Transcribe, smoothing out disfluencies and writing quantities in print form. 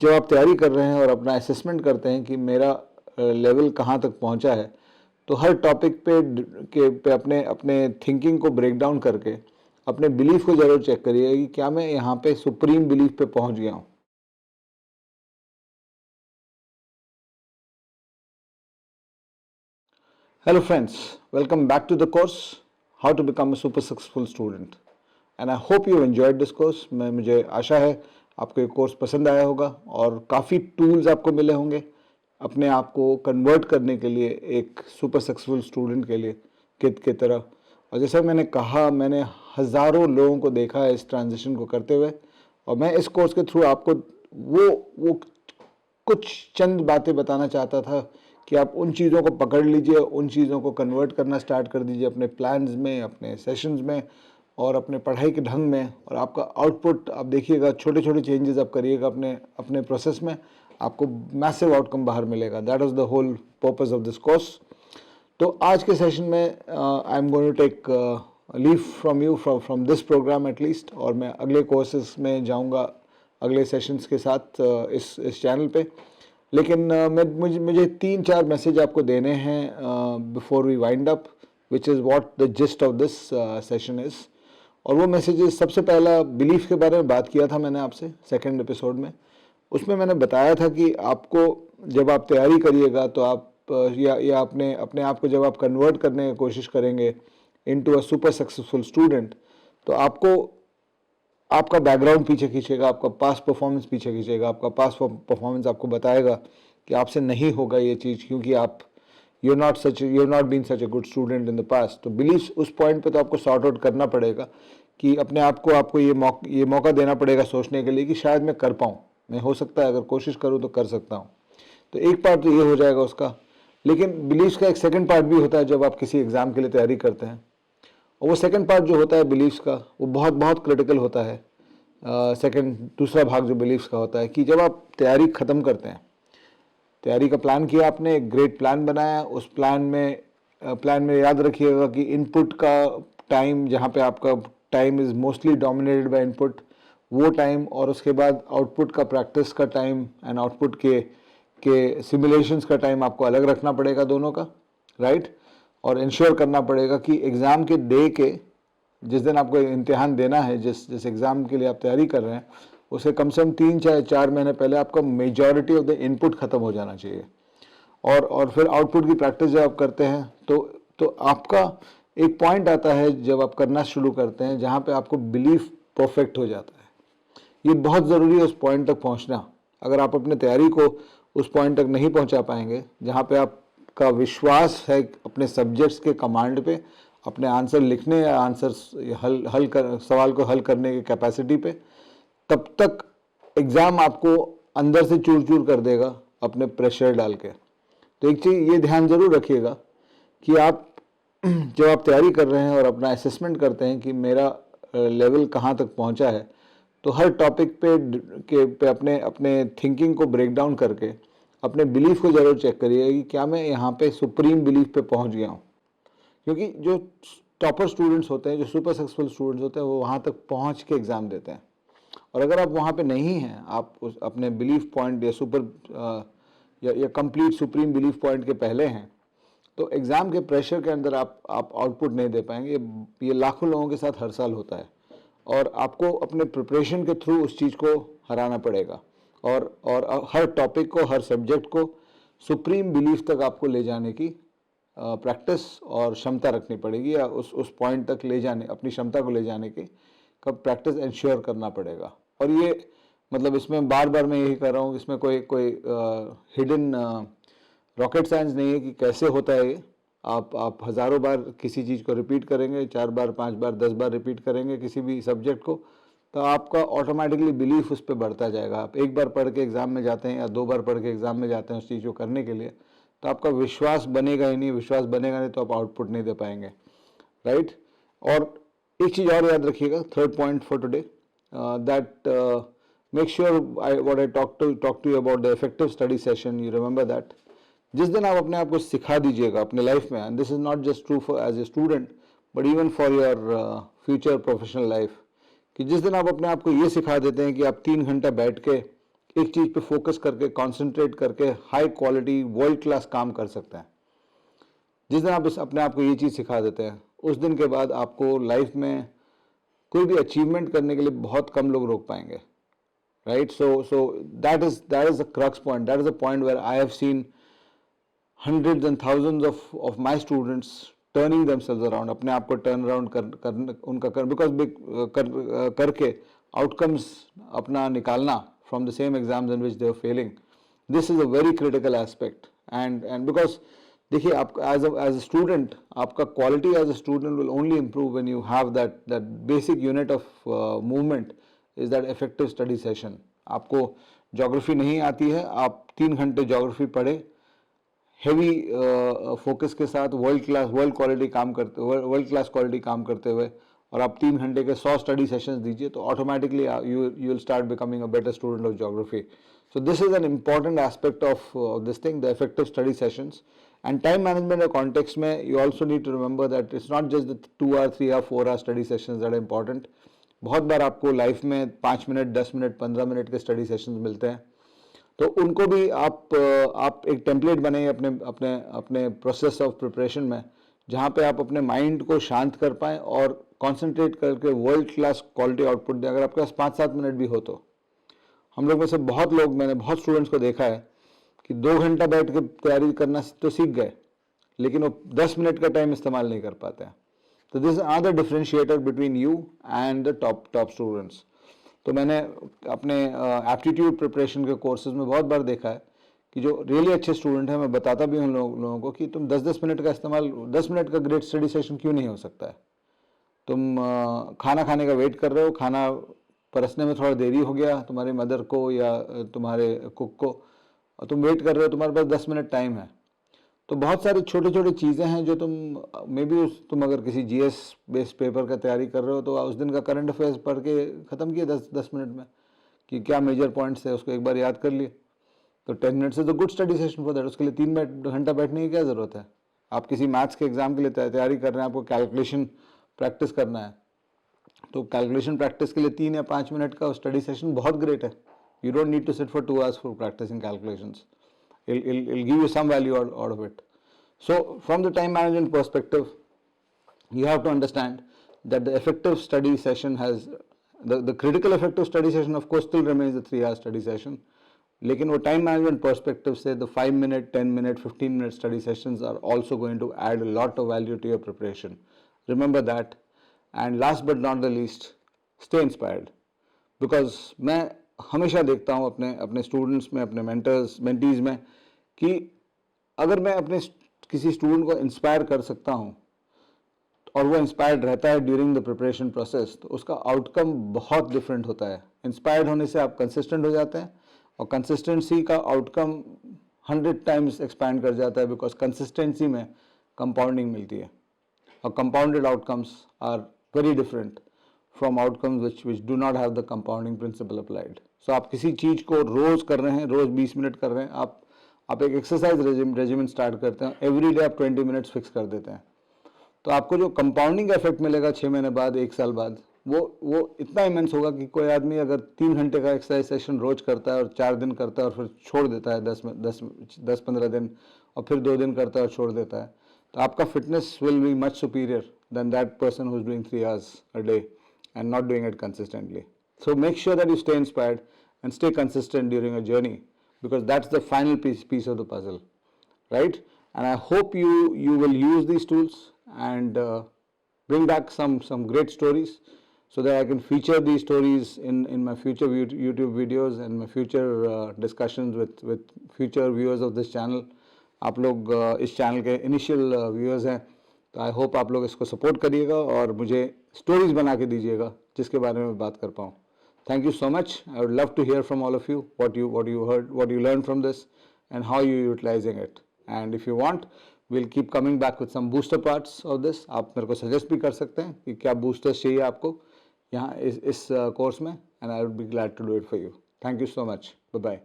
जब आप तैयारी कर रहे हैं और अपना असेसमेंट करते हैं कि मेरा लेवल कहाँ तक पहुँचा है, तो हर टॉपिक पे अपने अपने थिंकिंग को ब्रेक डाउन करके अपने बिलीफ को ज़रूर चेक करिए कि क्या मैं यहाँ पे सुप्रीम बिलीफ पे पहुँच गया हूँ। Hello friends, welcome back to the course How to Become a Super Successful Student and I hope you enjoyed this course। मुझे आशा है आपको ये कोर्स पसंद आया होगा और काफ़ी टूल्स आपको मिले होंगे अपने आप को कन्वर्ट करने के लिए एक सुपर सक्सेसफुल स्टूडेंट के लिए की तरह। और जैसा मैंने कहा, मैंने हज़ारों लोगों को देखा है इस ट्रांजिशन को करते हुए, और मैं इस कोर्स के थ्रू आपको वो कुछ चंद बातें बताना चाहता था कि आप उन चीज़ों को पकड़ लीजिए, उन चीज़ों को कन्वर्ट करना स्टार्ट कर दीजिए अपने प्लान्स में, अपने सेशंस में और अपने पढ़ाई के ढंग में, और आपका आउटपुट आप देखिएगा, छोटे छोटे चेंजेस आप करिएगा अपने अपने प्रोसेस में, आपको मैसिव आउटकम बाहर मिलेगा। That is the whole purpose of this course. तो आज के सेशन में I am going to take leave from you from this program at least, और मैं अगले कोर्सेज में जाऊंगा अगले सेशंस के साथ इस चैनल पे। लेकिन मुझे 3-4 मैसेज आपको देने हैं before we wind up, which is what the gist of this session is. और वो मैसेजेस, सबसे पहला बिलीफ के बारे में बात किया था मैंने आपसे सेकंड एपिसोड में। उसमें मैंने बताया था कि आपको जब आप तैयारी करिएगा तो आप या अपने आप को जब आप कन्वर्ट करने की कोशिश करेंगे into a super successful student, तो आपको आपका बैकग्राउंड पीछे खींचेगा, आपका पास्ट परफॉर्मेंस पीछे खींचेगा, आपका पास्ट परफॉर्मेंस आपको बताएगा कि आपसे नहीं होगा ये चीज़, क्योंकि आप you not been such a good student in the past. तो बिलीव उस पॉइंट पे तो आपको सॉर्ट आउट करना पड़ेगा कि अपने आप को आपको ये मौका देना पड़ेगा सोचने के लिए कि शायद मैं कर पाऊँ, मैं हो सकता है अगर कोशिश करूँ तो कर सकता हूँ। तो एक पार्ट तो ये हो जाएगा उसका। लेकिन बिलीव्स का एक सेकंड पार्ट भी होता है जब आप किसी एग्ज़ाम के लिए तैयारी करते हैं, और वो सेकंड पार्ट जो होता है बिलीव्स का, वो बहुत बहुत क्रिटिकल होता है। दूसरा भाग जो बिलीव्स का होता है कि जब आप तैयारी ख़त्म करते हैं, तैयारी का प्लान किया आपने, एक ग्रेट प्लान बनाया, उस प्लान में याद रखिएगा कि इनपुट का टाइम, जहाँ पे आपका time is mostly dominated by input, वो टाइम, और उसके बाद आउटपुट का, प्रैक्टिस का टाइम एंड आउटपुट के सिमुलेशंस का टाइम आपको अलग रखना पड़ेगा दोनों का, राइट। और इंश्योर करना पड़ेगा कि एग्ज़ाम के डे के जिस दिन आपको इम्तिहान देना है, जिस एग्ज़ाम के लिए आप तैयारी कर रहे हैं, उसे कम से कम 3-4 महीने पहले आपका मेजॉरिटी ऑफ द इनपुट ख़त्म हो जाना चाहिए। और फिर आउटपुट की प्रैक्टिस जब आप करते हैं तो आपका एक पॉइंट आता है जब आप करना शुरू करते हैं जहाँ पे आपको बिलीफ परफेक्ट हो जाता है। ये बहुत ज़रूरी है उस पॉइंट तक पहुँचना। अगर आप अपने तैयारी को उस पॉइंट तक नहीं पहुँचा पाएंगे जहाँ पे आपका विश्वास है अपने सब्जेक्ट्स के कमांड पे, अपने आंसर लिखने या सवाल को हल करने की कैपेसिटी पे, तब तक एग्ज़ाम आपको अंदर से चूर चूर कर देगा अपने प्रेशर डाल के। तो एक चीज़ ये ध्यान ज़रूर रखिएगा कि आप जब आप तैयारी कर रहे हैं और अपना असेसमेंट करते हैं कि मेरा लेवल कहाँ तक पहुँचा है, तो हर टॉपिक पे अपने अपने थिंकिंग को ब्रेक डाउन करके अपने बिलीफ को ज़रूर चेक करिए कि क्या मैं यहाँ पे सुप्रीम बिलीफ पे पहुँच गया हूँ। क्योंकि जो टॉपर स्टूडेंट्स होते हैं, जो सुपर सक्सेसफुल स्टूडेंट्स होते हैं, वो वहाँ तक पहुँच के एग्ज़ाम देते हैं। और अगर आप वहाँ पे नहीं हैं, आप उस अपने बिलीफ पॉइंट या कंप्लीट सुप्रीम बिलीफ पॉइंट के पहले हैं, तो एग्ज़ाम के प्रेशर के अंदर आप आउटपुट नहीं दे पाएंगे। ये लाखों लोगों के साथ हर साल होता है, और आपको अपने प्रिपरेशन के थ्रू उस चीज़ को हराना पड़ेगा, और हर टॉपिक को, हर सब्जेक्ट को सुप्रीम बिलीफ तक आपको ले जाने की प्रैक्टिस और क्षमता रखनी पड़ेगी, या उस पॉइंट तक ले जाने, अपनी क्षमता को ले जाने की कब प्रैक्टिस इंश्योर करना पड़ेगा। और ये मतलब इसमें बार बार मैं यही कर रहा हूँ, इसमें कोई हिडन रॉकेट साइंस नहीं है कि कैसे होता है ये। आप हज़ारों बार किसी चीज़ को रिपीट करेंगे, 4 बार, 5 बार, 10 बार रिपीट करेंगे किसी भी सब्जेक्ट को, तो आपका ऑटोमेटिकली बिलीफ उस पर बढ़ता जाएगा। आप एक बार पढ़ के एग्ज़ाम में जाते हैं या 2 बार पढ़ के एग्ज़ाम में जाते हैं उस चीज़ को करने के लिए, तो आपका विश्वास बनेगा ही नहीं। विश्वास बनेगा नहीं तो आप आउटपुट नहीं दे पाएंगे, राइट। और एक चीज़ और याद रखिएगा, third point for today, that make sure what I talk to you about the effective study session, you remember that. जिस दिन आप अपने आप को सिखा दीजिएगा अपने लाइफ में, and this is not just true for as a student but even for your future professional life, कि जिस दिन आप अपने आप को ये सिखा देते हैं कि आप 3 घंटा बैठ के एक चीज़ पे फोकस करके, कंसंट्रेट करके हाई क्वालिटी वर्ल्ड क्लास काम कर सकते हैं। जिस दिन आप अपने आप को ये चीज़ सिखा देते हैं, उस दिन के बाद आपको लाइफ में कोई भी अचीवमेंट करने के लिए बहुत कम लोग रोक पाएंगे, right? So that is the crux point, that is the point where I have seen hundreds and thousands of my students turning themselves around, अपने आप को टर्न अराउंड उनका करके आउटकम्स अपना निकालना from the same exams in which they are failing. This is a very critical aspect, and because देखिए, आप as a student, आपका quality as a student will only improve when you have that basic unit of movement is that effective study session. आपको geography नहीं आती है, आप 3 घंटे geography पढ़े हेवी फोकस के साथ वर्ल्ड क्लास क्वालिटी काम करते हुए, और आप 3 घंटे के 100 स्टडी सेशंस दीजिए, तो automatically you will start becoming a better student of geography. So this is an important aspect of this thing, the effective study sessions. And time management के कॉन्टेक्स्ट में you also need to remember that it's not just the 2 hour 3 hour 4 hour study sessions that are important. बहुत बार आपको life में 5 minute 10 minute 15 minute के study sessions मिलते हैं, तो उनको भी आप एक टेम्पलेट बनाइए अपने अपने अपने प्रोसेस ऑफ प्रिपरेशन में, जहाँ पे आप अपने माइंड को शांत कर पाएँ और कंसंट्रेट करके वर्ल्ड क्लास क्वालिटी आउटपुट दें. अगर आपके पास 5-7 मिनट भी हो तो. हम लोग में से बहुत लोग, मैंने बहुत स्टूडेंट्स को देखा है कि 2 घंटा बैठ के तैयारी करना तो सीख गए, लेकिन वो 10 मिनट का टाइम इस्तेमाल नहीं कर पाते हैं. तो this is another differentiator between you and the top students. तो मैंने अपने एप्टीट्यूड प्रिपरेशन के कोर्सेज में बहुत बार देखा है कि जो रियली अच्छे स्टूडेंट हैं, मैं बताता भी हूँ लोगों को कि तुम 10-10 मिनट का इस्तेमाल, 10 मिनट का ग्रेट स्टडी सेशन क्यों नहीं हो सकता है. तुम खाना खाने का वेट कर रहे हो, खाना परसने में थोड़ा देरी हो गया तुम्हारी मदर को या तुम्हारे कुक को, और तुम वेट कर रहे हो, तुम्हारे पास 10 मिनट टाइम है. तो बहुत सारी छोटी छोटी चीज़ें हैं जो तुम तुम अगर किसी जीएस बेस्ड पेपर का तैयारी कर रहे हो, तो उस दिन का करंट अफेयर्स पढ़ के ख़त्म किए 10 मिनट में कि क्या मेजर पॉइंट्स है, उसको एक बार याद कर लिए. तो 10 minutes is a good study session for that. उसके लिए 3 घंटा बैठने की क्या ज़रूरत है. आप किसी मैथ्स के एग्जाम के लिए तैयारी कर रहे हैं, आपको कैलकुलेशन प्रैक्टिस करना है, तो कैलकुलेशन प्रैक्टिस के लिए 3 या 5 मिनट का स्टडी सेशन बहुत ग्रेट है. You don't need to sit for 2 hours for practising calculations. It'll give you some value out of it. So from the time management perspective, you have to understand that the effective study session has the critical effective study session of course still remains the 3 hour study session, लेकिन वो time management perspective से the 5 minute 10 minute 15 minute study sessions are also going to add a lot of value to your preparation. Remember that. And last but not the least, stay inspired, because मैं हमेशा देखता हूँ अपने students में, अपने mentees में, कि अगर मैं अपने किसी स्टूडेंट को इंस्पायर कर सकता हूँ और वो इंस्पायर्ड रहता है ड्यूरिंग द प्रिपरेशन प्रोसेस, तो उसका आउटकम बहुत डिफरेंट होता है. इंस्पायर्ड होने से आप कंसिस्टेंट हो जाते हैं, और कंसिस्टेंसी का आउटकम 100 टाइम्स एक्सपैंड कर जाता है, बिकॉज कंसिस्टेंसी में कंपाउंडिंग मिलती है, और compounded outcomes are very different from outcomes which do not have the compounding principle applied. So आप किसी चीज़ को रोज़ कर रहे हैं, रोज़ 20 मिनट कर रहे हैं, आप एक एक्सरसाइज रेजिमेंट स्टार्ट करते हैं, एवरी डे आप 20 मिनट्स फिक्स कर देते हैं, तो आपको जो कंपाउंडिंग इफेक्ट मिलेगा 6 महीने बाद, 1 साल बाद, वो इतना इमेंस होगा कि कोई आदमी अगर 3 घंटे का एक्सरसाइज सेशन रोज करता है और 4 दिन करता है और फिर छोड़ देता है 10-15 दिन, और फिर 2 दिन करता है और छोड़ देता है, तो आपका fitness will be much superior than that person who is doing 3 hours a day and not doing it consistently. So make sure that you stay inspired and stay consistent during a journey, because that's the final piece of the puzzle, right? And I hope you will use these tools and bring back some great stories, so that I can feature these stories in my future YouTube videos and my future discussions with future viewers of this channel. आप लोग इस channel के initial viewers हैं, तो I hope आप लोग इसको support करिएगा और मुझे स्टोरीज बना के दीजिएगा जिसके बारे में बात कर पाऊँ. Thank you so much. I would love to hear from all of you what you heard, what you learned from this, and how you're utilizing it. And if you want, we'll keep coming back with some booster parts of this. आप मेरे को suggest भी कर सकते हैं कि क्या boosters चाहिए आपको यहाँ इस course में, and I would be glad to do it for you. Thank you so much. Bye bye.